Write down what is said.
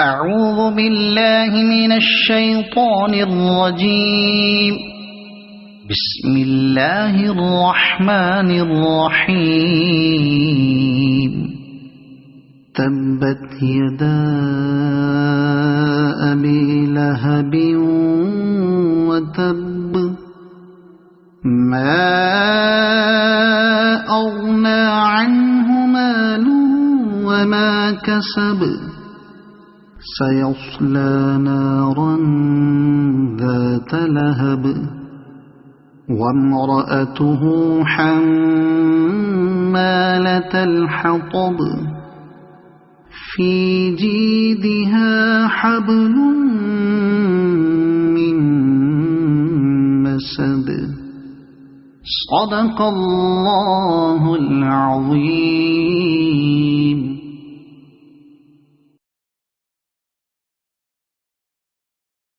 أعوذ بالله من الشيطان الرجيم. بسم الله الرحمن الرحيم. تبت يدا أبي لهب وتب ما أغنى عنه ماله وما كسب سيصلى نارا ذات لهب وامرأته حمالة الحطب في جيدها حبل من مسد. صدق الله العظيم.